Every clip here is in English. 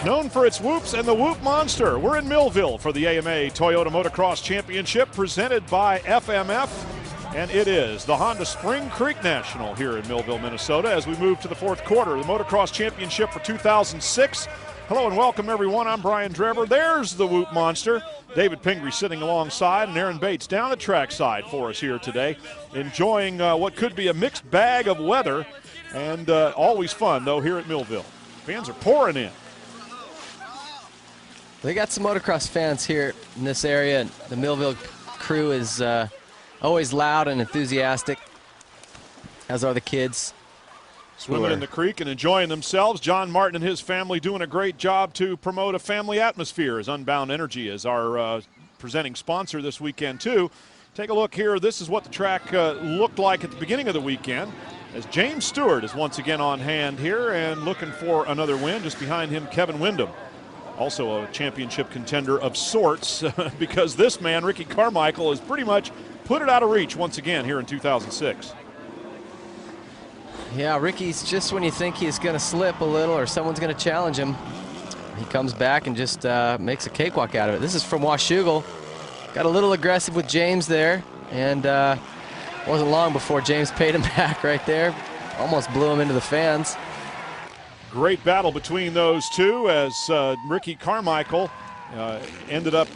known for its whoops and the Whoop Monster. We're in Millville for the AMA Toyota Motocross Championship presented by FMF. And it is the Honda SpringCreek National here in Millville, Minnesota, as we move to the fourth quarter of the Motocross Championship for 2006. Hello and welcome, everyone. I'm Brian Drever. There's the Whoop Monster. David Pingree sitting alongside, and Aaron Bates down the trackside for us here today, enjoying what could be a mixed bag of weather, and always fun, though, here at Millville. Fans are pouring in. They got some motocross fans here in this area, and the Millville crew is always loud and enthusiastic, as are the kids. Swimming in the creek and enjoying themselves. John Martin and his family doing a great job to promote a family atmosphere as Unbound Energy is our presenting sponsor this weekend too. Take a look here. This is what the track looked like at the beginning of the weekend, as James Stewart is once again on hand here and looking for another win. Just behind him, Kevin Windham, also a championship contender of sorts, because this man, Ricky Carmichael, has pretty much put it out of reach once again here in 2006. Yeah, Ricky's just when you think he's going to slip a little or someone's going to challenge him, he comes back and just makes a cakewalk out of it. This is from Washougal. Got a little aggressive with James there, and wasn't long before James paid him back right there. Almost blew him into the fans. Great battle between those two as Ricky Carmichael ended up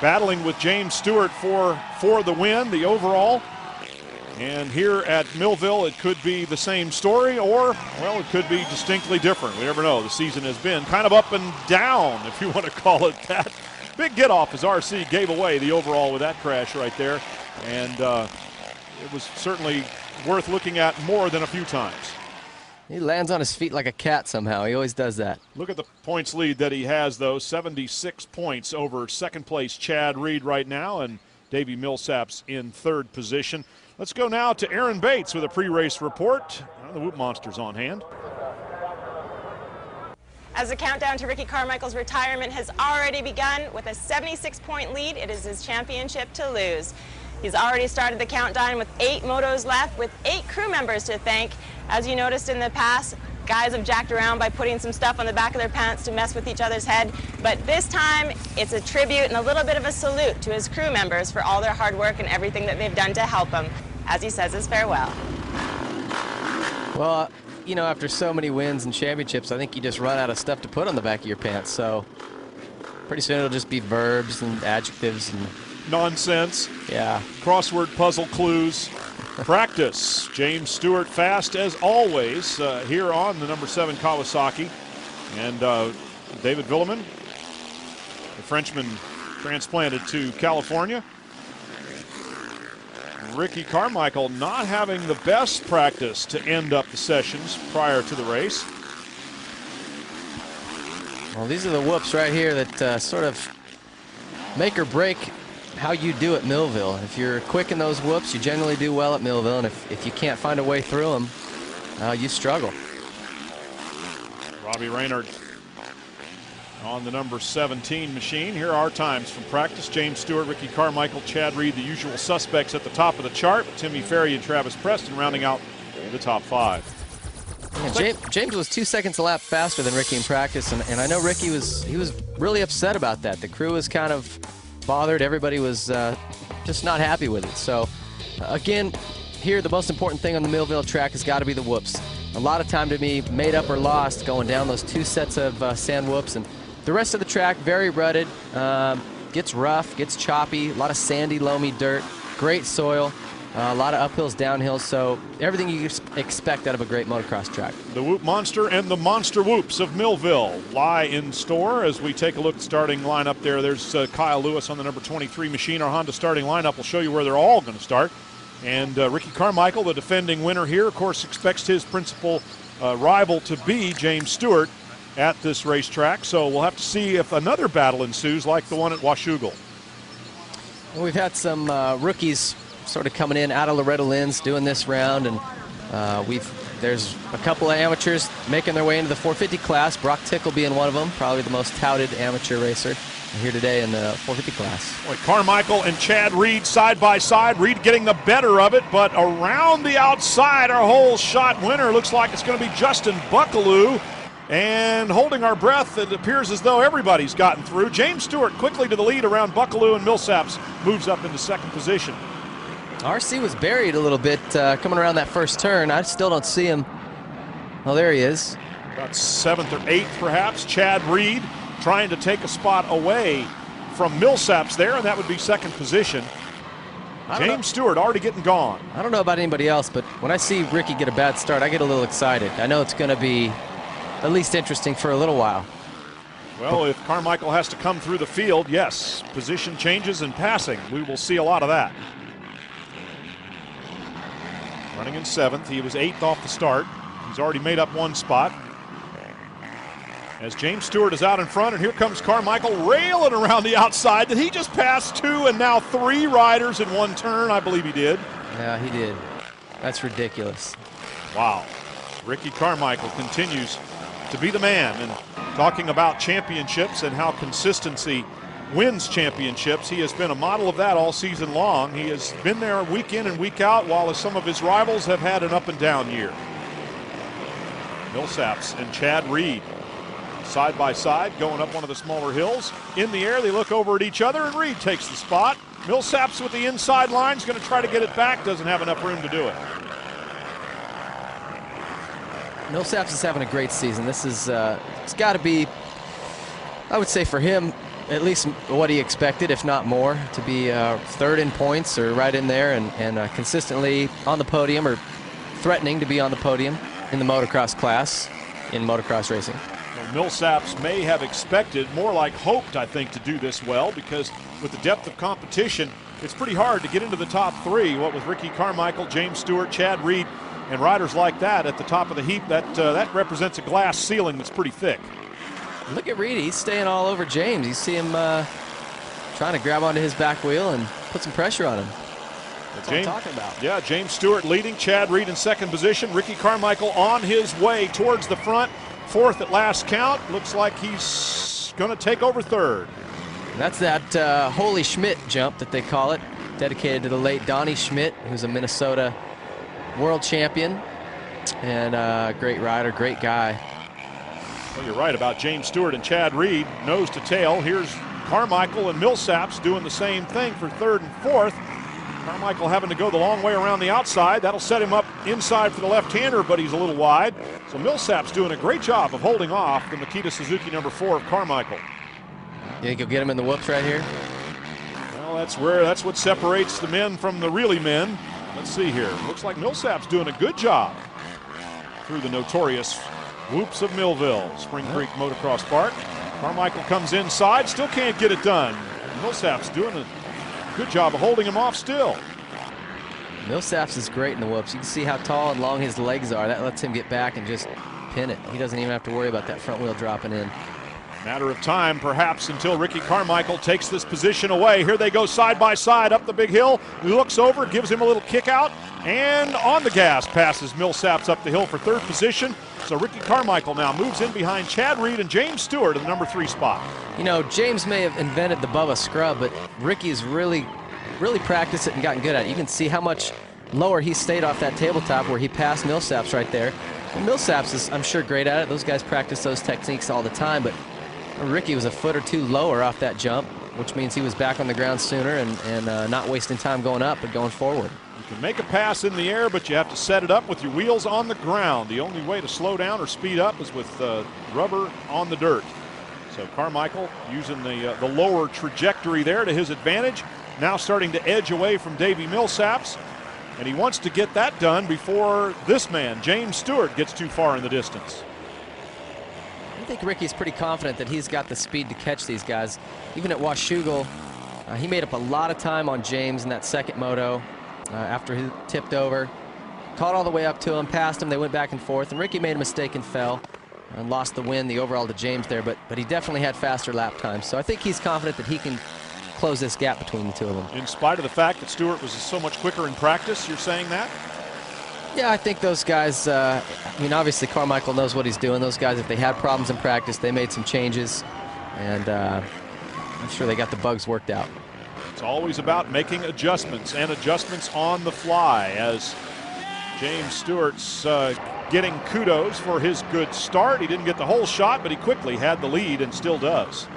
battling with James Stewart for the win, the overall. And here at Millville, it could be the same story, or, well, it could be distinctly different. We never know. The season has been kind of up and down, if you want to call it that. Big get-off as RC gave away the overall with that crash right there. And it was certainly worth looking at more than a few times. He lands on his feet like a cat somehow. He always does that. Look at the points lead that he has, though. 76 points over second-place Chad Reed right now, and Davey Millsap's in third position. Let's go now to Aaron Bates with a pre-race report. The Whoop Monster's on hand. As the countdown to Ricky Carmichael's retirement has already begun with a 76-point lead, it is his championship to lose. He's already started the countdown with 8 motos left, with 8 crew members to thank. As you noticed in the past, guys have jacked around by putting some stuff on the back of their pants to mess with each other's head. But this time, it's a tribute and a little bit of a salute to his crew members for all their hard work and everything that they've done to help him, as he says his farewell. Well, you know, after so many wins and championships, I think you just run out of stuff to put on the back of your pants. So pretty soon it'll just be verbs and adjectives and nonsense. Yeah. Crossword puzzle clues. Practice. James Stewart fast as always here on the number 7 Kawasaki. And David Villeman, the Frenchman transplanted to California. Ricky Carmichael not having the best practice to end up the sessions prior to the race. Well, these are the whoops right here that sort of make or break how you do at Millville. If you're quick in those whoops, you generally do well at Millville, and if you can't find a way through them, you struggle. Robbie Raynard on the number 17 machine. Here are our times from practice. James Stewart, Ricky Carmichael, Chad Reed, the usual suspects at the top of the chart. Timmy Ferry and Travis Preston rounding out the top 5. Yeah, James was 2 seconds a lap faster than Ricky in practice, and I know Ricky was really upset about that. The crew was kind of bothered. Everybody was just not happy with it. So again, here the most important thing on the Millville track has got to be the whoops. A lot of time to be made up or lost going down those 2 sets of sand whoops, and the rest of the track very rutted, gets rough, gets choppy, a lot of sandy, loamy dirt, great soil, a lot of uphills, downhills, so everything you expect out of a great motocross track. The Whoop Monster and the Monster Whoops of Millville lie in store as we take a look at the starting lineup there. There's Kyle Lewis on the number 23 machine. Our Honda starting lineup will show you where they're all going to start. And Ricky Carmichael, the defending winner here, of course, expects his principal rival to be James Stewart at this racetrack. So we'll have to see if another battle ensues like the one at Washougal. Well, we've had some rookies sort of coming in out of Loretta Lynn's doing this round, and there's a couple of amateurs making their way into the 450 class. Brock Tickle being one of them, probably the most touted amateur racer here today in the 450 class. Boy, Carmichael and Chad Reed side by side. Reed getting the better of it, but around the outside, our whole shot winner looks like it's going to be Justin Buckaloo. And holding our breath, it appears as though everybody's gotten through. James Stewart quickly to the lead around Buckaloo, and Millsaps moves up into second position. RC was buried a little bit coming around that first turn. I still don't see him. Oh, there he is. About 7th or 8th perhaps. Chad Reed trying to take a spot away from Millsaps there, and that would be second position. James Stewart already getting gone. I don't know about anybody else, but when I see Ricky get a bad start, I get a little excited. I know it's going to be at least interesting for a little while. Well, if Carmichael has to come through the field, yes, position changes and passing. We will see a lot of that. Running in 7th. He was 8th off the start. He's already made up one spot. As James Stewart is out in front, and here comes Carmichael railing around the outside. Did he just pass 2 and now 3 riders in one turn? I believe he did. Yeah, he did. That's ridiculous. Wow. Ricky Carmichael continues to be the man. And talking about championships and how consistency wins championships, he has been a model of that all season long. He has been there week in and week out, while some of his rivals have had an up and down year. Millsaps and Chad Reed side by side going up one of the smaller hills. In the air, they look over at each other, and Reed takes the spot. Millsaps with the inside line is going to try to get it back, doesn't have enough room to do it. Millsaps is having a great season. This is, it's got to be, I would say for him, at least what he expected, if not more, to be 3rd in points or right in there, and consistently on the podium or threatening to be on the podium in the motocross class in motocross racing. Millsaps may have expected, more like hoped, I think, to do this well, because with the depth of competition, it's pretty hard to get into the top 3. What with Ricky Carmichael, James Stewart, Chad Reed, and riders like that at the top of the heap, that represents a glass ceiling that's pretty thick. Look at Reed, he's staying all over James. You see him trying to grab onto his back wheel and put some pressure on him. That's what I'm talking about. Yeah, James Stewart leading, Chad Reed in second position, Ricky Carmichael on his way towards the front. 4th at last count. Looks like he's going to take over 3rd. That's that Holy Schmidt jump that they call it, dedicated to the late Donnie Schmidt, who's a Minnesota world champion and a great rider, great guy. Well, you're right about James Stewart and Chad Reed, nose to tail. Here's Carmichael and Millsaps doing the same thing for 3rd and 4th. Carmichael having to go the long way around the outside. That'll set him up inside for the left-hander, but he's a little wide. So Millsaps doing a great job of holding off the Makita Suzuki number 4 of Carmichael. You think he'll get him in the whoops right here? Well, that's what separates the men from the really men. Let's see here. Looks like Millsaps doing a good job through the notorious whoops of Millville, SpringCreek Motocross Park. Carmichael comes inside, still can't get it done. Millsaps doing a good job of holding him off still. Millsaps is great in the whoops. You can see how tall and long his legs are. That lets him get back and just pin it. He doesn't even have to worry about that front wheel dropping in. Matter of time, perhaps, until Ricky Carmichael takes this position away. Here they go side by side up the big hill. He looks over, gives him a little kick out, and on the gas passes Millsaps up the hill for 3rd position. So Ricky Carmichael now moves in behind Chad Reed and James Stewart in the number 3 spot. You know, James may have invented the Bubba scrub, but Ricky's really practiced it and gotten good at it. You can see how much lower he stayed off that tabletop where he passed Millsaps right there. And Millsaps is, I'm sure, great at it. Those guys practice those techniques all the time, but Ricky was a foot or 2 lower off that jump, which means he was back on the ground sooner and not wasting time going up, but going forward. You can make a pass in the air, but you have to set it up with your wheels on the ground. The only way to slow down or speed up is with rubber on the dirt. So Carmichael using the lower trajectory there to his advantage, now starting to edge away from Davey Millsaps, and he wants to get that done before this man, James Stewart, gets too far in the distance. I think Ricky's pretty confident that he's got the speed to catch these guys. Even at Washougal, he made up a lot of time on James in that second moto after he tipped over. Caught all the way up to him, passed him, they went back and forth, and Ricky made a mistake and fell and lost the win, the overall to James there, but he definitely had faster lap times. So I think he's confident that he can close this gap between the two of them. In spite of the fact that Stewart was so much quicker in practice, you're saying that? Yeah, I think those guys, I mean, obviously Carmichael knows what he's doing. Those guys, if they had problems in practice, they made some changes, and I'm sure they got the bugs worked out. It's always about making adjustments, and adjustments on the fly, as James Stewart's getting kudos for his good start. He didn't get the whole shot, but he quickly had the lead and still does.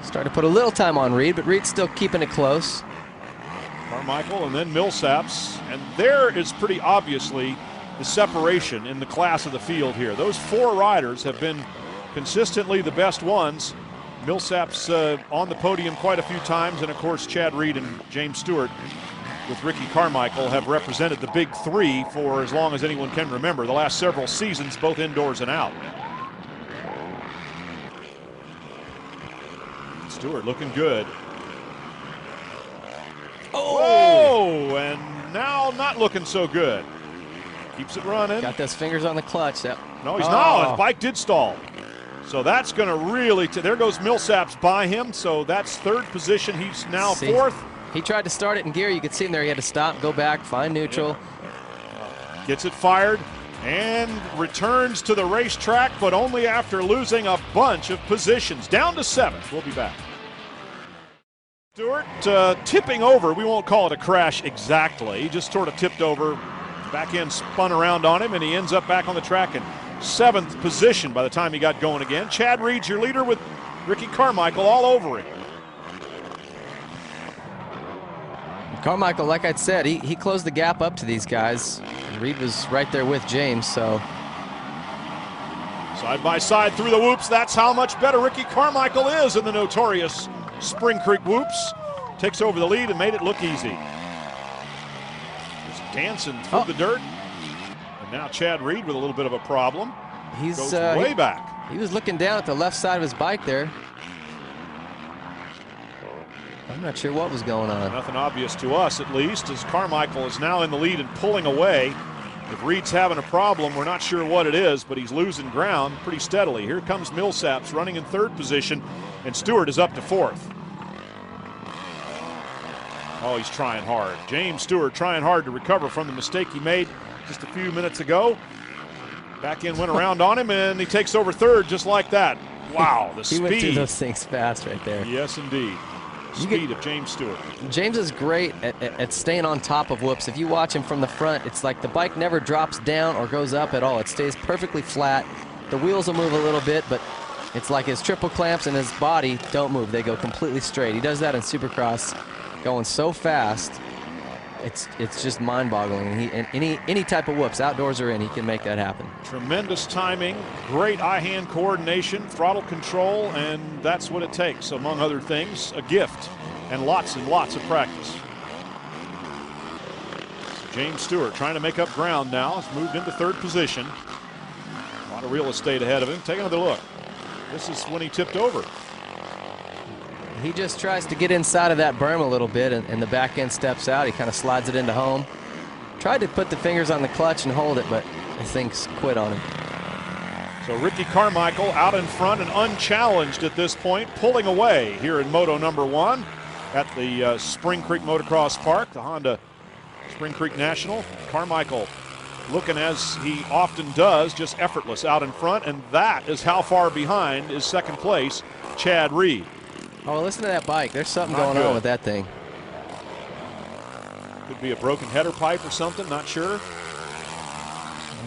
Starting to put a little time on Reed, but Reed's still keeping it close. Carmichael and then Millsaps, and there is pretty obviously the separation in the class of the field here. Those 4 riders have been consistently the best ones. Millsaps on the podium quite a few times, and of course Chad Reed and James Stewart with Ricky Carmichael have represented the big 3 for as long as anyone can remember, the last several seasons, both indoors and out. Stewart looking good. Oh, and now not looking so good. Keeps it running. Got those fingers on the clutch. No, he's not. His bike did stall. So that's going to really, there goes Millsaps by him. So that's 3rd position. He's now 4th. He tried to start it in gear. You could see him there. He had to stop, go back, find neutral. Yeah. Gets it fired and returns to the racetrack, but only after losing a bunch of positions. Down to 7th. We'll be back. Stewart tipping over. We won't call it a crash exactly. He just sort of tipped over. Back end spun around on him, and he ends up back on the track in 7th position by the time he got going again. Chad Reed's your leader with Ricky Carmichael all over him. Carmichael, like I said, he closed the gap up to these guys. Reed was right there with James, so. Side by side through the whoops. That's how much better Ricky Carmichael is in the notorious Spring Creek whoops. Takes over the lead and made it look easy. Just dancing through the dirt. And now Chad Reed with a little bit of a problem. He's goes way back. He was looking down at the left side of his bike there. I'm not sure what was going on. Nothing obvious to us, at least, as Carmichael is now in the lead and pulling away. If Reed's having a problem, we're not sure what it is, but he's losing ground pretty steadily. Here comes Millsaps running in 3rd position, and Stewart is up to 4th. Oh, he's trying hard. James Stewart trying hard to recover from the mistake he made just a few minutes ago. Back end went around on him, and he takes over 3rd just like that. Wow, the speed. He went through those things fast right there. Yes, indeed. Speed of James Stewart. James is great at staying on top of whoops. If you watch him from the front, it's like the bike never drops down or goes up at all. It stays perfectly flat. The wheels will move a little bit, but it's like his triple clamps and his body don't move. They go completely straight. He does that in Supercross, going so fast. It's just mind-boggling. And any type of whoops, outdoors or in, he can make that happen. Tremendous timing, great eye-hand coordination, throttle control, and that's what it takes, among other things, a gift and lots of practice. James Stewart trying to make up ground now. Has moved into 3rd position. A lot of real estate ahead of him. Take another look. This is when he tipped over. He just tries to get inside of that berm a little bit, and the back end steps out. He kind of slides it into home. Tried to put the fingers on the clutch and hold it, but the thing's quit on him. So Ricky Carmichael out in front and unchallenged at this point, pulling away here in Moto #1 at the Spring Creek Motocross Park, the Honda Spring Creek National. Carmichael looking as he often does, just effortless out in front, and that is how far behind is 2nd place, Chad Reed. Oh, listen to that bike. There's something going on with that thing. Could be a broken header pipe or something, not sure.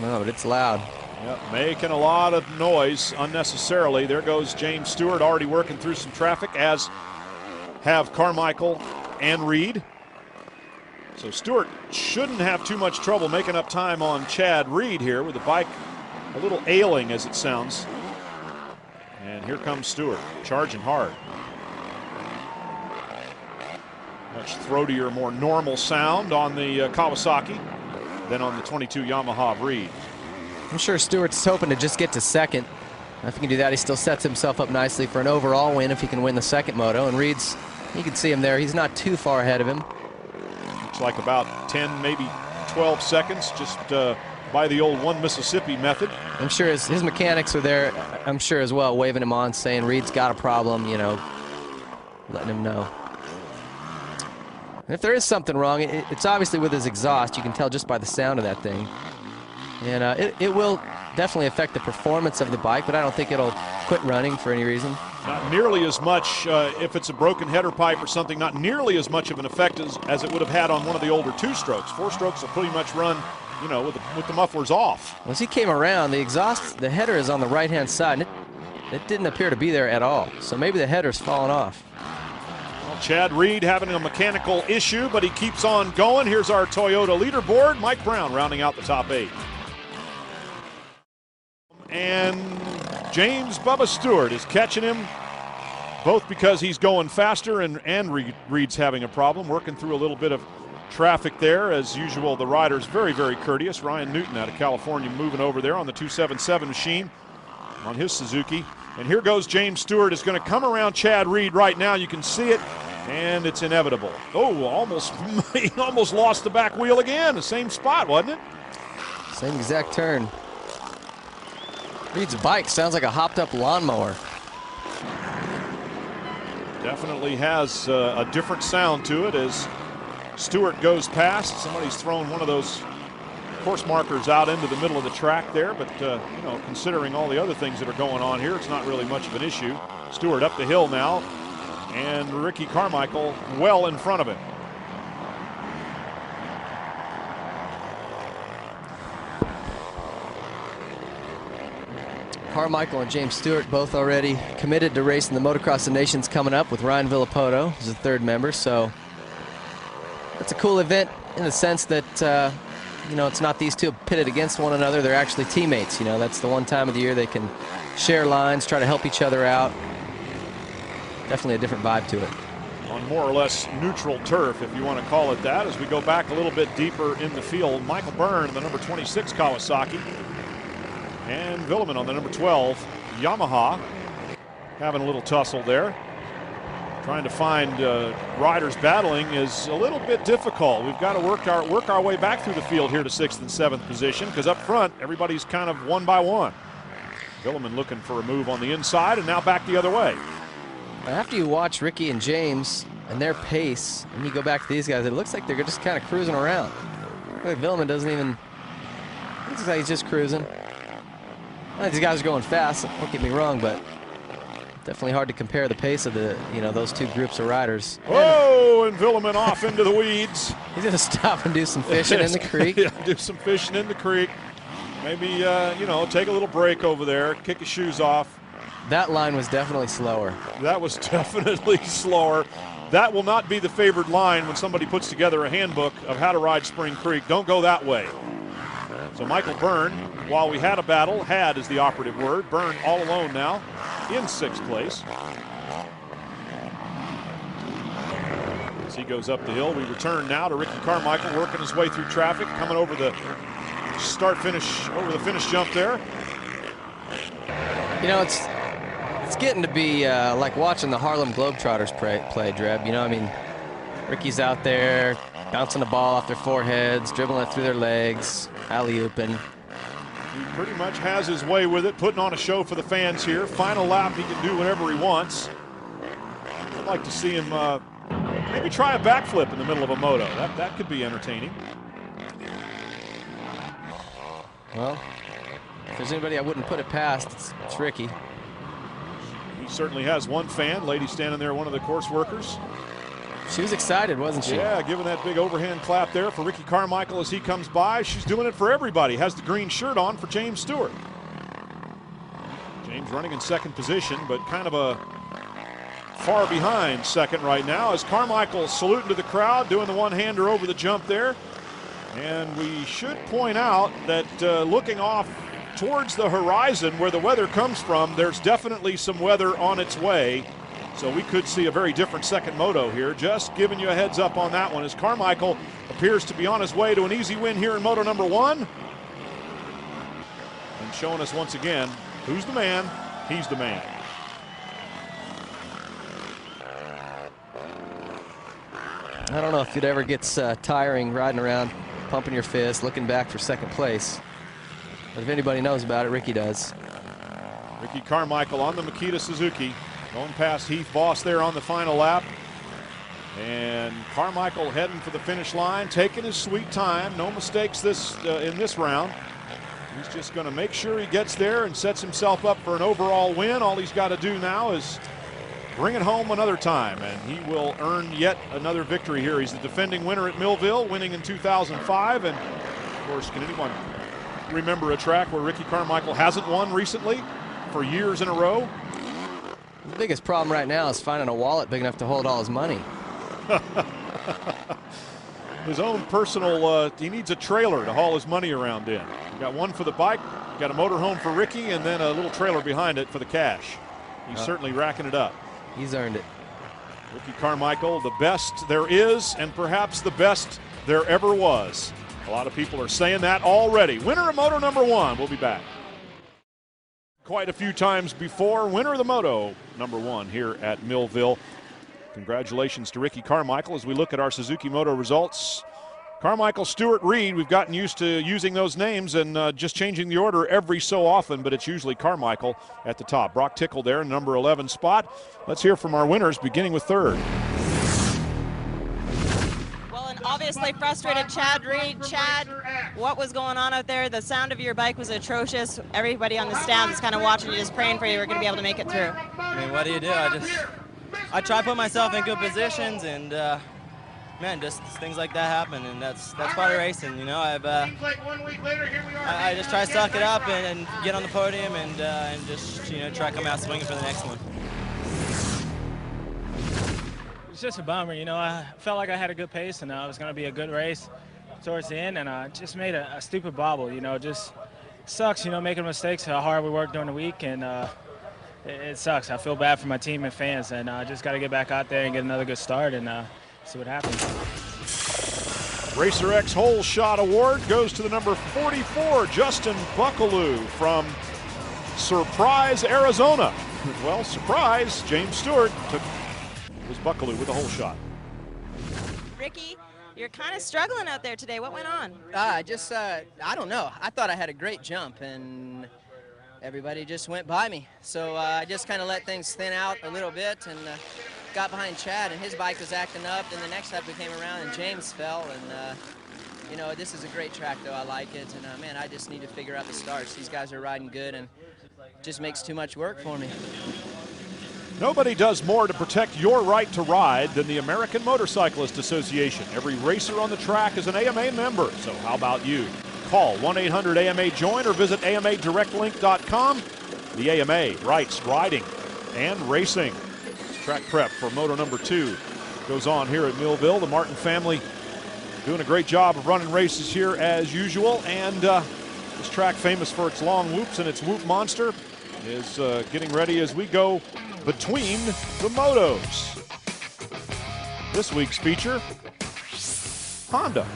No, but it's loud. Yep, making a lot of noise unnecessarily. There goes James Stewart, already working through some traffic, as have Carmichael and Reed. So Stewart shouldn't have too much trouble making up time on Chad Reed here, with the bike a little ailing as it sounds. And here comes Stewart, charging hard. Much throatier, more normal sound on the Kawasaki than on the 22 Yamaha of Reed. I'm sure Stewart's hoping to just get to 2nd. If he can do that, he still sets himself up nicely for an overall win if he can win the 2nd moto. And Reed's, you can see him there. He's not too far ahead of him. Looks like about 10, maybe 12 seconds, just by the old one Mississippi method. I'm sure his mechanics are there, I'm sure as well, waving him on, saying Reed's got a problem, you know, letting him know. And if there is something wrong, it's obviously with his exhaust. You can tell just by the sound of that thing. And it will definitely affect the performance of the bike, but I don't think it'll quit running for any reason. Not nearly as much, if it's a broken header pipe or something, not nearly as much of an effect as it would have had on one of the older 2-strokes. 4-strokes will pretty much run you know, with the mufflers off. As he came around, the header is on the right-hand side. And it didn't appear to be there at all. So maybe the header's fallen off. Well, Chad Reed having a mechanical issue, but he keeps on going. Here's our Toyota leaderboard. Mike Brown rounding out the top 8. And James Bubba Stewart is catching him, both because he's going faster and Reed's having a problem, working through a little bit of traffic there. As usual, the rider's very, very courteous. Ryan Newton out of California moving over there on the 277 machine on his Suzuki. And here goes James Stewart, is going to come around Chad Reed right now. You can see it, and it's inevitable. Oh, he almost lost the back wheel again. The same spot, wasn't it? Same exact turn. Reed's bike sounds like a hopped-up lawnmower. Definitely has a different sound to it as Stewart goes past. Somebody's thrown one of those course markers out into the middle of the track there, but you know, considering all the other things that are going on here, it's not really much of an issue. Stewart up the hill now, and Ricky Carmichael well in front of him. Carmichael and James Stewart both already committed to racing the Motocross of Nations coming up with Ryan Villapoto as the 3rd member. So it's a cool event in the sense that you know, it's not these two pitted against one another. They're actually teammates. You know, that's the one time of the year they can share lines, try to help each other out. Definitely a different vibe to it. On more or less neutral turf, if you want to call it that, as we go back a little bit deeper in the field. Michael Byrne, the number 26 Kawasaki, and Villeman on the number 12 Yamaha, having a little tussle there. Trying to find riders battling is a little bit difficult. We've got to work our way back through the field here to 6th and 7th position, because up front everybody's kind of one by one. Villeman looking for a move on the inside, and now back the other way. After you watch Ricky and James and their pace, and you go back to these guys, it looks like they're just kind of cruising around. Like Villeman doesn't even, it looks like he's just cruising. I think these guys are going fast, don't get me wrong, but definitely hard to compare the pace of the, you know, those two groups of riders. Oh, and Villeman off into the weeds. He's going to stop and do some fishing in the creek. Yeah, do some fishing in the creek. Maybe, you know, take a little break over there, kick his shoes off. That line was definitely slower. That was definitely slower. That will not be the favored line when somebody puts together a handbook of how to ride Spring Creek. Don't go that way. So Michael Byrne, while we had a battle, had is the operative word. Byrne all alone now in 6th place. As he goes up the hill, we return now to Ricky Carmichael working his way through traffic, coming over the finish jump there. You know, it's getting to be like watching the Harlem Globetrotters play, Dreb. You know, I mean, Ricky's out there bouncing the ball off their foreheads, dribbling it through their legs, alley-ooping. He pretty much has his way with it, putting on a show for the fans here. Final lap, he can do whatever he wants. I'd like to see him maybe try a backflip in the middle of a moto. That could be entertaining. Well, if there's anybody I wouldn't put it past, it's Ricky. He certainly has one fan. Lady standing there, one of the course workers. She was excited, wasn't she? Yeah, giving that big overhand clap there for Ricky Carmichael as he comes by. She's doing it for everybody. Has the green shirt on for James Stewart. James running in 2nd position, but kind of a far behind 2nd right now as Carmichael saluting to the crowd, doing the one-hander over the jump there. And we should point out that looking off towards the horizon where the weather comes from, there's definitely some weather on its way. So we could see a very different 2nd moto here. Just giving you a heads up on that one as Carmichael appears to be on his way to an easy win here in moto number 1. And showing us once again, who's the man? He's the man. I don't know if it ever gets tiring riding around, pumping your fist, looking back for 2nd place. But if anybody knows about it, Ricky does. Ricky Carmichael on the Makita Suzuki. Going past Heath Voss there on the final lap. And Carmichael heading for the finish line, taking his sweet time. No mistakes in this round. He's just going to make sure he gets there and sets himself up for an overall win. All he's got to do now is bring it home another time, and he will earn yet another victory here. He's the defending winner at Millville, winning in 2005, and course, can anyone remember a track where Ricky Carmichael hasn't won recently for years in a row? The biggest problem right now is finding a wallet big enough to hold all his money. His own personal, he needs a trailer to haul his money around in. Got one for the bike, got a motorhome for Ricky, and then a little trailer behind it for the cash. He's certainly racking it up. He's earned it. Ricky Carmichael, the best there is, and perhaps the best there ever was. A lot of people are saying that already. Winner of Moto #1. We'll be back. Quite a few times before. Winner of the Moto #1 here at Millville. Congratulations to Ricky Carmichael as we look at our Suzuki Moto results. Carmichael, Stewart, Reed, we've gotten used to using those names and just changing the order every so often, but it's usually Carmichael at the top. Brock Tickle there, number 11 spot. Let's hear from our winners, beginning with third. Well, and obviously frustrated Chad Reed. Chad, what was going on out there? The sound of your bike was atrocious. Everybody on the stands is kind of watching you, just praying for you we're going to be able to make it through. I mean, what do? I try to put myself in good positions, and man, just things like that happen, and that's part of racing, you know. I just try to suck it up and get on the podium and just try to come out swinging for the next one. It's just a bummer, you know. I felt like I had a good pace and it was going to be a good race towards the end, and I just made a stupid bobble, you know. Just sucks, you know, making mistakes, how hard we worked during the week, and it sucks. I feel bad for my team and fans, and I just got to get back out there and get another good start and see what happens. Racer X Hole Shot Award goes to the number 44, Justin Buckaloo from Surprise, Arizona. Well, surprise, James Stewart was Buckaloo with a hole shot. Ricky, you're kind of struggling out there today. What went on? I don't know. I thought I had a great jump, and everybody just went by me. So I just kind of let things thin out a little bit and got behind Chad, and his bike was acting up. Then the next lap we came around and James fell, and you know, this is a great track though. I like it, and man, I just need to figure out the starts. These guys are riding good, and it just makes too much work for me. Nobody does more to protect your right to ride than the American Motorcyclist Association. Every racer on the track is an AMA member, so how about you? Call 1-800-AMA-JOIN or visit AMADirectLink.com. The AMA writes riding and racing. Track prep for Moto #2 goes on here at Millville. The Martin family doing a great job of running races here as usual, and this track, famous for its long whoops and its whoop monster, is getting ready as we go between the motos. This week's feature, Honda.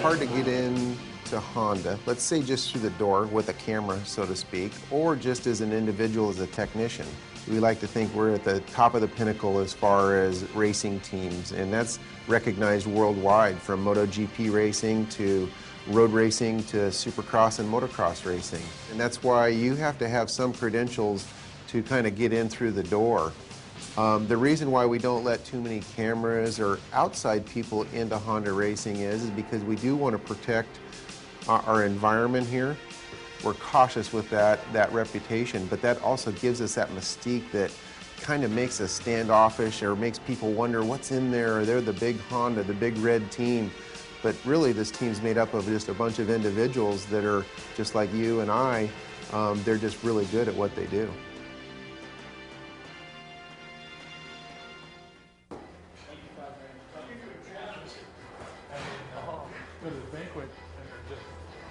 Hard to get in to Honda, let's say just through the door with a camera, so to speak, or just as an individual, as a technician. We like to think we're at the top of the pinnacle as far as racing teams, and that's recognized worldwide, from MotoGP racing to road racing to supercross and motocross racing. And that's why you have to have some credentials to kind of get in through the door. The reason why we don't let too many cameras or outside people into Honda racing is because we do want to protect our environment here. We're cautious with that reputation, but that also gives us that mystique that kind of makes us standoffish or makes people wonder what's in there. They're the big Honda, the big red team. But really this team's made up of just a bunch of individuals that are just like you and I. They're just really good at what they do.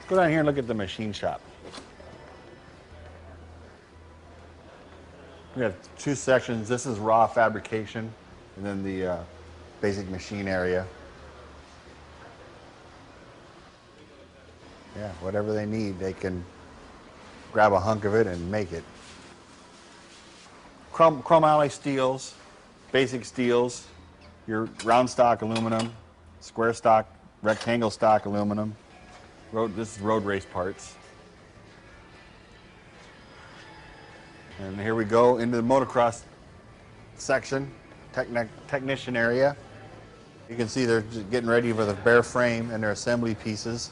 Let's go down here and look at the machine shop. We have two sections. This is raw fabrication, and then the basic machine area. Yeah, whatever they need, they can grab a hunk of it and make it. Chrome alloy steels, basic steels, your round stock aluminum, square stock rectangle stock aluminum. This is road race parts. And here we go into the motocross section, technician area. You can see they're just getting ready for the bare frame and their assembly pieces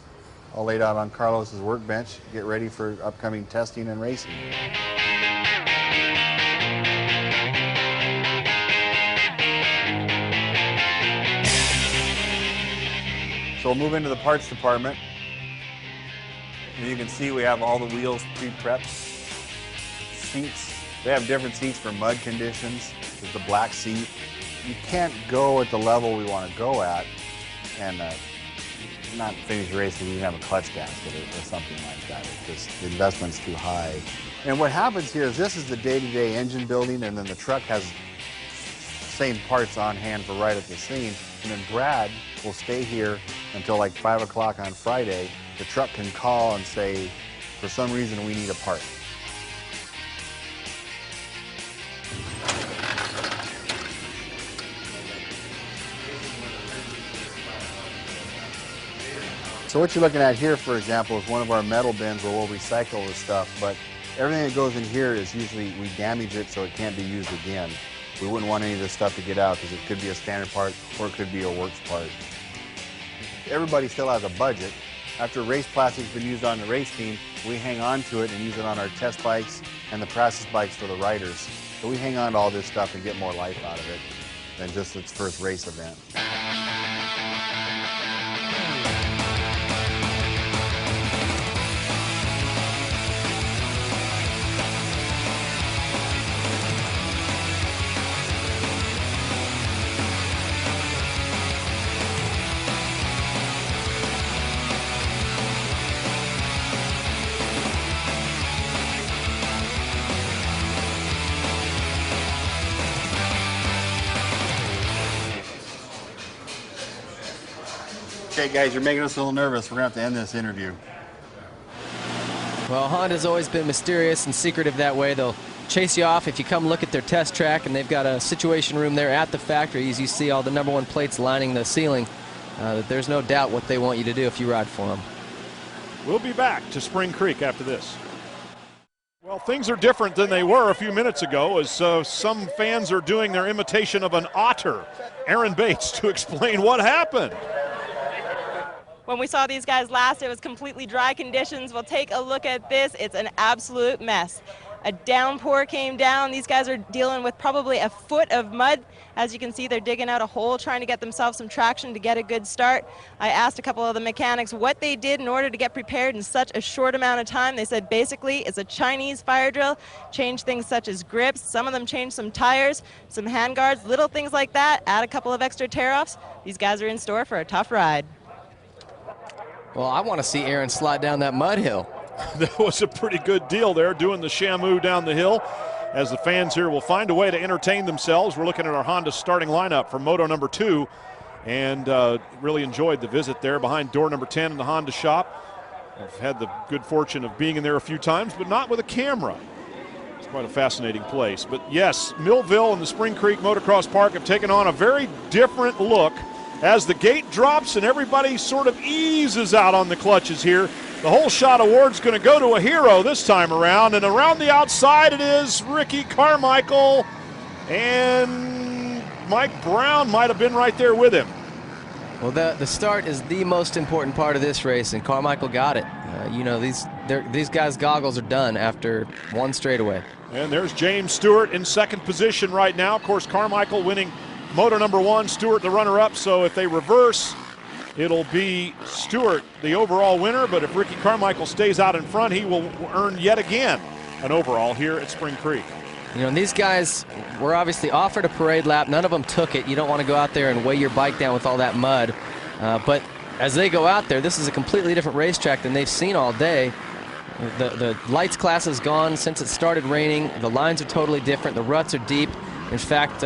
all laid out on Carlos's workbench. Get ready for upcoming testing and racing. So we'll move into the parts department. And you can see we have all the wheels pre-prepped. Seats, they have different seats for mud conditions. There's the black seat. You can't go at the level we want to go at and not finish racing. You can have a clutch gasket or something like that. It's just, the investment's too high. And what happens here is this is the day-to-day engine building, and then the truck has same parts on hand for right at the scene. And then Brad will stay here until like 5 o'clock on Friday. The truck can call and say, for some reason, we need a part. So what you're looking at here, for example, is one of our metal bins where we'll recycle the stuff, but everything that goes in here is usually, we damage it so it can't be used again. We wouldn't want any of this stuff to get out because it could be a standard part or it could be a works part. Everybody still has a budget. After race plastic's been used on the race team, we hang on to it and use it on our test bikes and the practice bikes for the riders. So we hang on to all this stuff and get more life out of it than just its first race event. Okay, guys, you're making us a little nervous. We're going to have to end this interview. Well, Honda's always been mysterious and secretive that way. They'll chase you off if you come look at their test track, and they've got a situation room there at the factory. As you see all the #1 plates lining the ceiling, there's no doubt what they want you to do if you ride for them. We'll be back to Spring Creek after this. Well, things are different than they were a few minutes ago, as some fans are doing their imitation of an otter. Aaron Bates to explain what happened. When we saw these guys last, it was completely dry conditions. We'll take a look at this. It's an absolute mess. A downpour came down. These guys are dealing with probably a foot of mud. As you can see, they're digging out a hole, trying to get themselves some traction to get a good start. I asked a couple of the mechanics what they did in order to get prepared in such a short amount of time. They said basically it's a Chinese fire drill. Change things such as grips. Some of them changed some tires, some handguards, little things like that. Add a couple of extra tear-offs. These guys are in store for a tough ride. Well, I want to see Aaron slide down that mud hill. That was a pretty good deal there, doing the shamu down the hill, as the fans here will find a way to entertain themselves. We're looking at our Honda starting lineup for Moto number 2, and really enjoyed the visit there behind door number 10 in the Honda shop. I've had the good fortune of being in there a few times, but not with a camera. It's quite a fascinating place. But yes, Millville and the Spring Creek Motocross Park have taken on a very different look as the gate drops and everybody sort of eases out on the clutches here. The whole shot award's going to go to a hero this time around, and around the outside it is Ricky Carmichael, and Mike Brown might have been right there with him. Well, the start is the most important part of this race, and Carmichael got it. You know, these guys' goggles are done after one straightaway. And there's James Stewart in second position right now. Of course, Carmichael winning Moto number 1, Stewart the runner-up, so if they reverse, it'll be Stewart the overall winner, but if Ricky Carmichael stays out in front, he will earn yet again an overall here at Spring Creek. You know, and these guys were obviously offered a parade lap. None of them took it. You don't want to go out there and weigh your bike down with all that mud. But as they go out there, this is a completely different racetrack than they've seen all day. The lights class is gone since it started raining. The lines are totally different. The ruts are deep. In fact,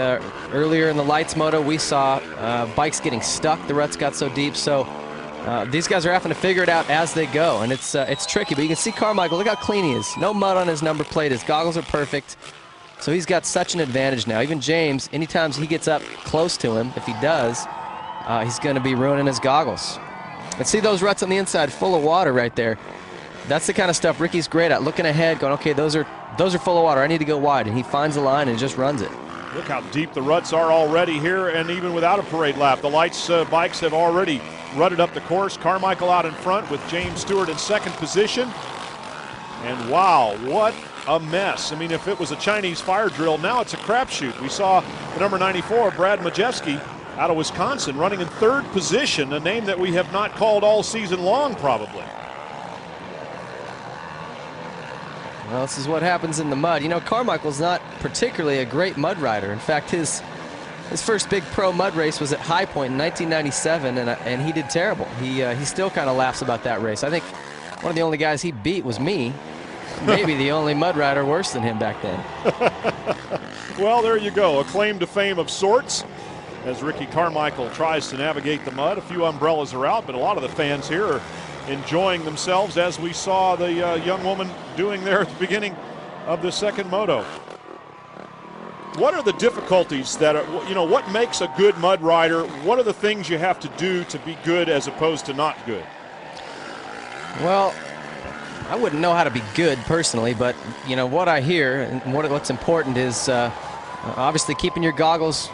earlier in the lights moto, we saw bikes getting stuck. The ruts got so deep. So these guys are having to figure it out as they go, and it's tricky. But you can see Carmichael. Look how clean he is. No mud on his number plate. His goggles are perfect. So he's got such an advantage now. Even James, anytime he gets up close to him, if he does, he's going to be ruining his goggles. And see those ruts on the inside full of water right there. That's the kind of stuff Ricky's great at, looking ahead, going, okay, those are full of water. I need to go wide, and he finds the line and just runs it. Look how deep the ruts are already here, and even without a parade lap, the lights bikes have already rutted up the course. Carmichael out in front with James Stewart in second position. And wow, what a mess. I mean, if it was a Chinese fire drill, now it's a crapshoot. We saw the number 94, Brad Majewski, out of Wisconsin, running in third position, a name that we have not called all season long, probably. Well, this is what happens in the mud. You know, Carmichael's not particularly a great mud rider. In fact, his first big pro mud race was at High Point in 1997, and he did terrible. He still kind of laughs about that race. I think one of the only guys he beat was me. Maybe the only mud rider worse than him back then. Well, there you go. A claim to fame of sorts as Ricky Carmichael tries to navigate the mud. A few umbrellas are out, but a lot of the fans here are enjoying themselves, as we saw the young woman doing there at the beginning of the second moto. What are the difficulties that are, you know, what makes a good mud rider? What are the things you have to do to be good as opposed to not good? Well, I wouldn't know how to be good personally, but you know what I hear and what's important is obviously keeping your goggles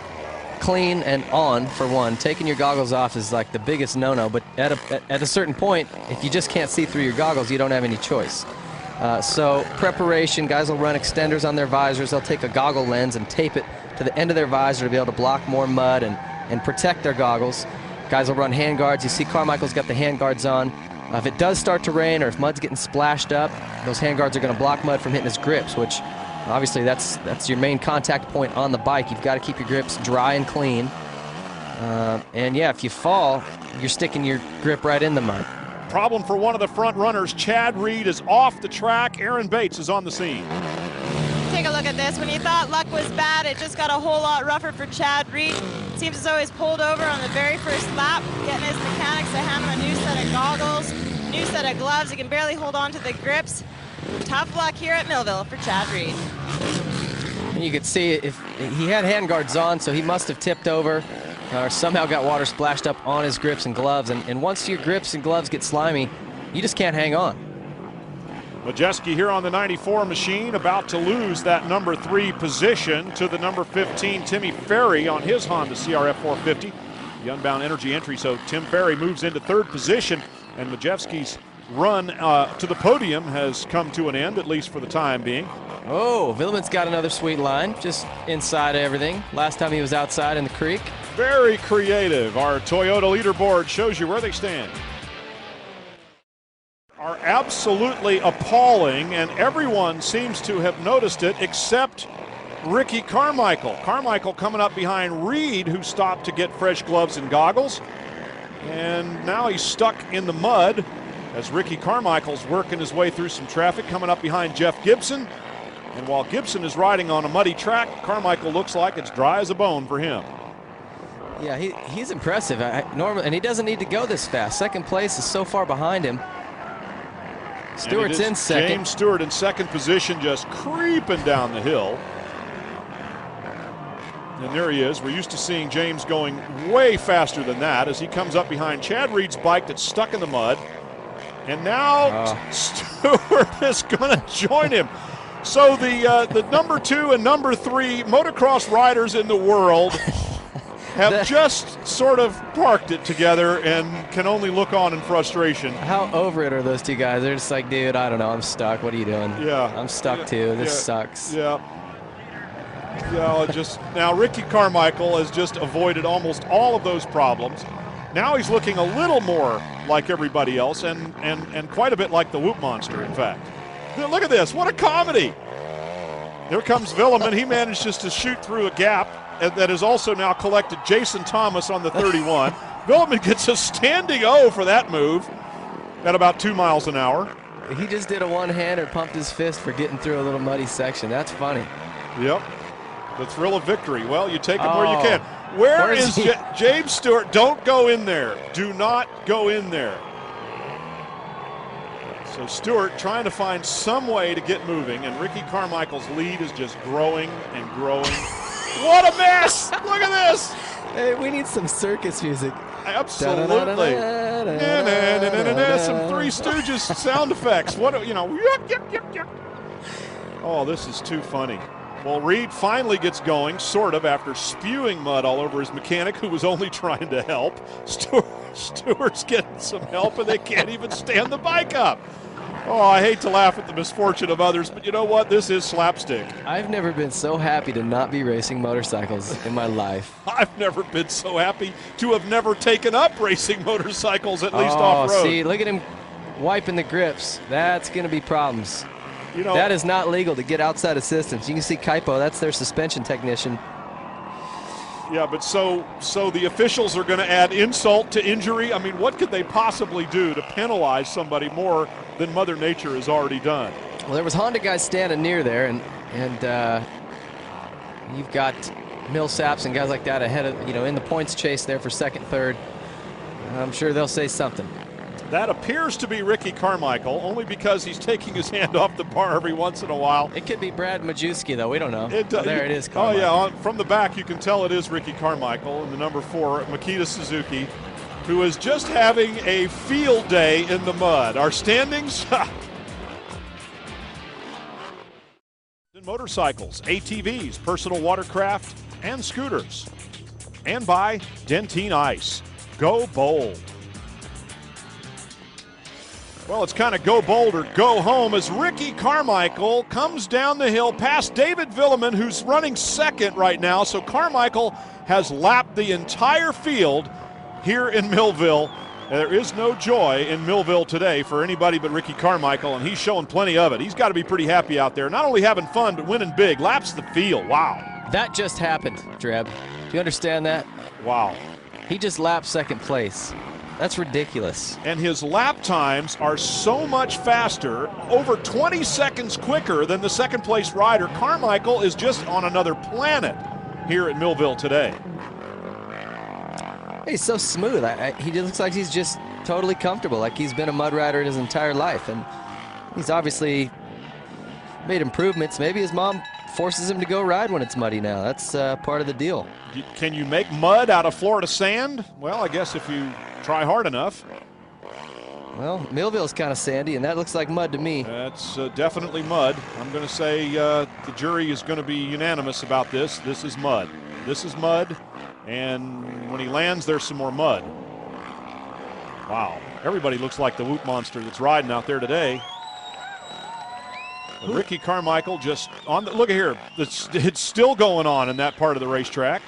clean and on, for one. Taking your goggles off is like the biggest no-no, but at a certain point, if you just can't see through your goggles, you don't have any choice. So preparation, guys will run extenders on their visors. They'll take a goggle lens and tape it to the end of their visor to be able to block more mud and protect their goggles. Guys will run hand guards. You see Carmichael's got the hand guards on. If it does start to rain or if mud's getting splashed up, those hand guards are going to block mud from hitting his grips, which obviously that's your main contact point on the bike. You've got to keep your grips dry and clean. And yeah, if you fall, you're sticking your grip right in the mud. Problem for one of the front runners. Chad Reed is off the track. Aaron Bates is on the scene. Take a look at this. When you thought luck was bad, it just got a whole lot rougher for Chad Reed. Seems as though he's pulled over on the very first lap, getting his mechanics to hand him a new set of goggles, new set of gloves. He can barely hold on to the grips. Tough luck here at Millville for Chad Reed. And you could see if he had hand guards on, so he must have tipped over or somehow got water splashed up on his grips and gloves. And once your grips and gloves get slimy, you just can't hang on. Majewski here on the 94 machine, about to lose that number 3 position to the number 15 Timmy Ferry on his Honda CRF 450. The Unbound Energy entry, so Tim Ferry moves into third position, and Majewski's run to the podium has come to an end, at least for the time being. Oh, Villeman's got another sweet line, just inside everything. Last time he was outside in the creek. Very creative. Our Toyota leaderboard shows you where they stand. Are absolutely appalling, and everyone seems to have noticed it except Ricky Carmichael. Carmichael coming up behind Reed, who stopped to get fresh gloves and goggles, and now he's stuck in the mud as Ricky Carmichael's working his way through some traffic, coming up behind Jeff Gibson. And while Gibson is riding on a muddy track, Carmichael looks like it's dry as a bone for him. Yeah, he's impressive. Normally, and he doesn't need to go this fast. Second place is so far behind him. Stewart's in second. James Stewart in second position, just creeping down the hill. And there he is. We're used to seeing James going way faster than that as he comes up behind Chad Reed's bike that's stuck in the mud. And now Stewart is going to join him. So the number 2 and number 3 motocross riders in the world have just sort of parked it together and can only look on in frustration. How over it are those two guys? They're just like, dude, I don't know, I'm stuck. What are you doing? Yeah. I'm stuck too. This sucks. Yeah. Yeah, now Ricky Carmichael has just avoided almost all of those problems. Now he's looking a little more like everybody else and quite a bit like the Whoop Monster, in fact. Look at this. What a comedy. Here comes Villeman. He manages to shoot through a gap that has also now collected Jason Thomas on the 31. Villeman gets a standing O for that move at about 2 miles an hour. He just did a one-hander, pumped his fist for getting through a little muddy section. That's funny. Yep. The thrill of victory. Well, you take him where you can. Where is James Stewart? Don't go in there. Do not go in there. So Stewart trying to find some way to get moving, and Ricky Carmichael's lead is just growing and growing. What a mess! Look at this! Hey, we need some circus music. Absolutely. Some Three Stooges sound effects. What, you know, yuck, yuck, yuck, yuck. Oh, this is too funny. Well, Reed finally gets going, sort of, after spewing mud all over his mechanic, who was only trying to help. Stewart's getting some help, and they can't even stand the bike up. Oh, I hate to laugh at the misfortune of others, but you know what? This is slapstick. I've never been so happy to not be racing motorcycles in my life. I've never been so happy to have never taken up racing motorcycles, at least off-road. See, look at him wiping the grips. That's going to be problems. You know, that is not legal to get outside assistance. You can see Kaipo, that's their suspension technician. Yeah, but so the officials are going to add insult to injury? I mean, what could they possibly do to penalize somebody more than Mother Nature has already done? Well, there was Honda guys standing near there, and you've got Millsaps and guys like that ahead of, you know, in the points chase there for second, third. I'm sure they'll say something. That appears to be Ricky Carmichael, only because he's taking his hand off the bar every once in a while. It could be Brad Majewski, though. We don't know. There it is, Carmichael. Oh, yeah, from the back you can tell it is Ricky Carmichael, and the number 4, Makita Suzuki, who is just having a field day in the mud. Our standings? Motorcycles, ATVs, personal watercraft, and scooters. And by Dentine Ice. Go bold. Well, it's kind of go bold or go home as Ricky Carmichael comes down the hill past David Villeman, who's running second right now. So Carmichael has lapped the entire field here in Millville. There is no joy in Millville today for anybody but Ricky Carmichael, and he's showing plenty of it. He's got to be pretty happy out there. Not only having fun, but winning big. Laps the field. Wow. That just happened, Dreb. Do you understand that? Wow. He just lapped second place. That's ridiculous. And his lap times are so much faster, over 20 seconds quicker than the second place rider. Carmichael is just on another planet here at Millville today. He's so smooth. He looks like he's just totally comfortable, like he's been a mud rider his entire life. And he's obviously made improvements. Maybe his mom forces him to go ride when it's muddy now. That's part of the deal. Can you make mud out of Florida sand? Well, I guess if you try hard enough. Well, Millville's kind of sandy, and that looks like mud to me. That's definitely mud. I'm going to say the jury is going to be unanimous about this. This is mud. This is mud, and when he lands, there's some more mud. Wow. Everybody looks like the Whoop Monster that's riding out there today. And Ricky Carmichael just on the, look at here. It's still going on in that part of the racetrack.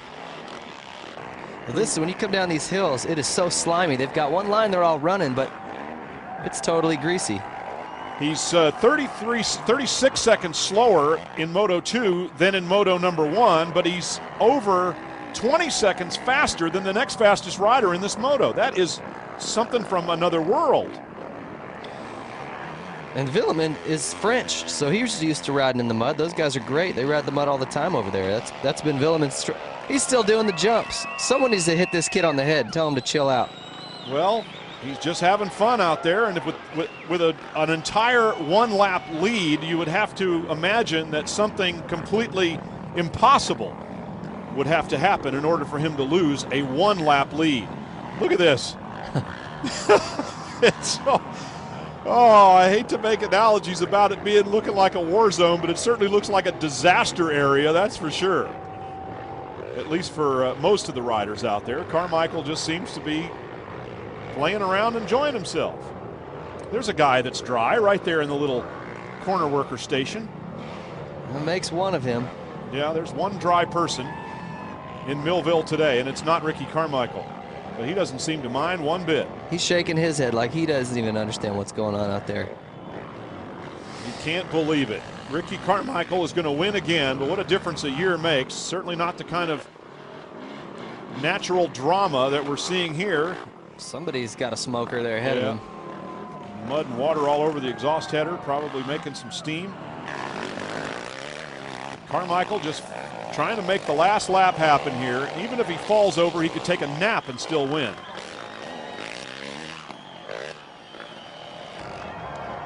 Well, this, when you come down these hills, it is so slimy. They've got one line they're all running, but it's totally greasy. He's 36 seconds slower in Moto 2 than in Moto number 1, but he's over 20 seconds faster than the next fastest rider in this Moto. That is something from another world. And Villeman is French, so he's used to riding in the mud. Those guys are great. They ride the mud all the time over there. That's been Villeman's. He's still doing the jumps. Someone needs to hit this kid on the head and tell him to chill out. Well, he's just having fun out there, and with an entire one-lap lead, you would have to imagine that something completely impossible would have to happen in order for him to lose a one-lap lead. Look at this. It's so, oh, I hate to make analogies about it looking like a war zone, but it certainly looks like a disaster area, that's for sure. At least for most of the riders out there. Carmichael just seems to be playing around, enjoying himself. There's a guy that's dry right there in the little corner worker station. That makes one of him. Yeah, there's one dry person in Millville today, and it's not Ricky Carmichael. But he doesn't seem to mind one bit. He's shaking his head like he doesn't even understand what's going on out there. You can't believe it. Ricky Carmichael is going to win again, but what a difference a year makes. Certainly not the kind of natural drama that we're seeing here. Somebody's got a smoker there ahead of him. Mud and water all over the exhaust header, probably making some steam. Carmichael just trying to make the last lap happen here. Even if he falls over, he could take a nap and still win.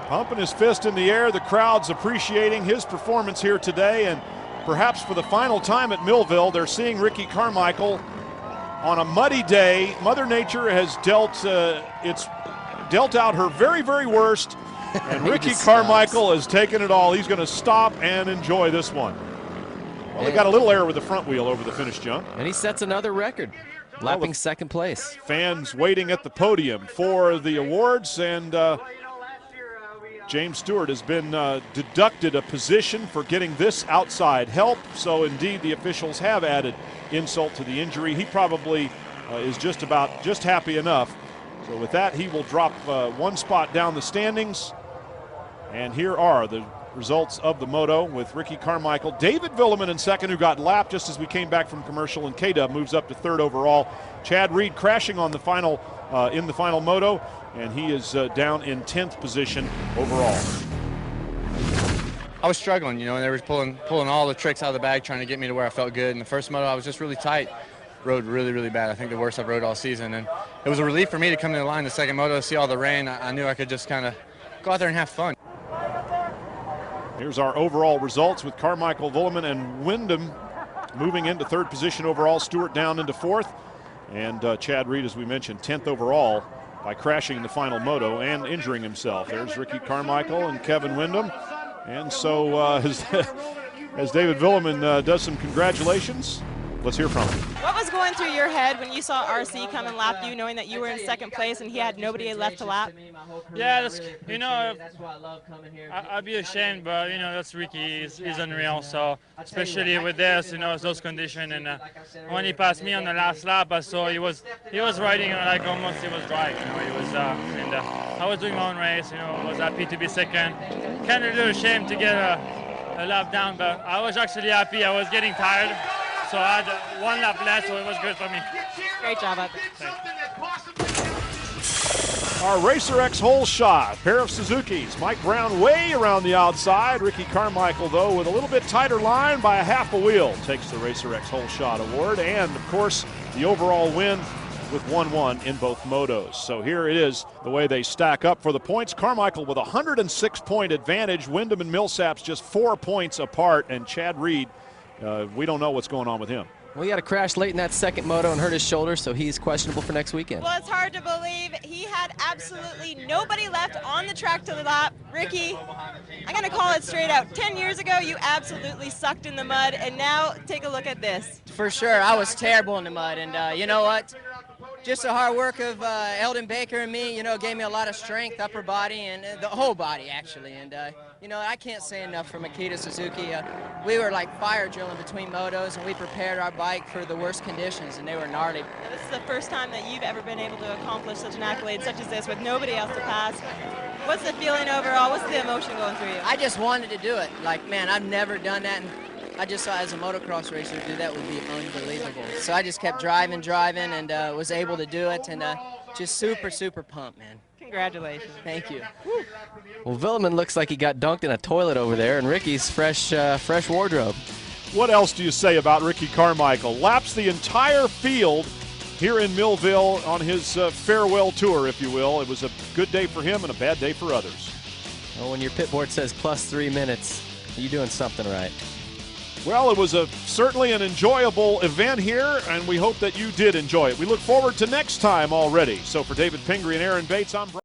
Pumping his fist in the air, the crowd's appreciating his performance here today, and perhaps for the final time at Millville, they're seeing Ricky Carmichael on a muddy day, Mother Nature has dealt out her very, very worst, and Ricky Carmichael has taken it all. He's going to stop and enjoy this one. Well, he got a little error with the front wheel over the finish jump. And he sets another record, lapping second place. Fans waiting at the podium for the awards, and James Stewart has been deducted a position for getting this outside help. So indeed, the officials have added insult to the injury. He probably is just happy enough. So with that, he will drop one spot down the standings. And here are the results of the Moto with Ricky Carmichael. David Villeman in second, who got lapped just as we came back from commercial, and K-Dub moves up to third overall. Chad Reed crashing on the final in the final Moto, and he is down in 10th position overall. I was struggling, you know, and they were pulling all the tricks out of the bag trying to get me to where I felt good. In the first Moto, I was just really tight. Rode really, really bad. I think the worst I've rode all season. And it was a relief for me to come to the line the second Moto, see all the rain. I knew I could just kind of go out there and have fun. Here's our overall results with Carmichael, Villeman, and Wyndham moving into third position overall. Stewart down into fourth. And Chad Reed, as we mentioned, 10th overall by crashing in the final Moto and injuring himself. There's Ricky Carmichael and Kevin Wyndham. And so as David Villeman does some congratulations, let's hear from him. What was going through your head when you saw RC come and lap you, knowing that you were in second place and he had nobody left to lap? Yeah, that's, you know, I'd be ashamed, but, you know, that's Ricky. He's unreal. So, especially with this, you know, those conditions. And when he passed me on the last lap, I saw he was riding like almost he was dry. You know, he was, and I was doing my own race. You know, I was happy to be second. Kind of a little ashamed to get a lap down, but I was actually happy. I was getting tired. So I had one lap less, so it was good for me. Great job out there. Our Racer X hole shot, pair of Suzukis. Mike Brown way around the outside. Ricky Carmichael, though, with a little bit tighter line by a half a wheel, takes the Racer X hole shot award. And, of course, the overall win with 1-1 in both motos. So here it is, the way they stack up for the points. Carmichael with a 106-point advantage. Wyndham and Millsaps just 4 points apart. And Chad Reed, we don't know what's going on with him. Well, he had a crash late in that second Moto and hurt his shoulder, so he's questionable for next weekend. Well, it's hard to believe. He had absolutely nobody left on the track to lap. Ricky, I'm going to call it straight out. 10 years ago, you absolutely sucked in the mud, and now take a look at this. For sure, I was terrible in the mud, and you know what? Just the hard work of Eldon Baker and me, you know, gave me a lot of strength, upper body, and the whole body, actually. And, you know, I can't say enough for Makita Suzuki. We were like fire drilling between motos, and we prepared our bike for the worst conditions, and they were gnarly. This is the first time that you've ever been able to accomplish such an accolade such as this with nobody else to pass. What's the feeling overall? What's the emotion going through you? I just wanted to do it. Like, man, I've never done that. And I just saw as a motocross racer to do that would be unbelievable. So I just kept driving, and was able to do it, and just super, super pumped, man. Congratulations. Thank you. Well, Villeman looks like he got dunked in a toilet over there, and Ricky's fresh wardrobe. What else do you say about Ricky Carmichael? Laps the entire field here in Millville on his farewell tour, if you will. It was a good day for him and a bad day for others. Well, when your pit board says plus 3 minutes, you're doing something right. Well, it was certainly an enjoyable event here, and we hope that you did enjoy it. We look forward to next time already. So for David Pingree and Aaron Bates, I'm Brian.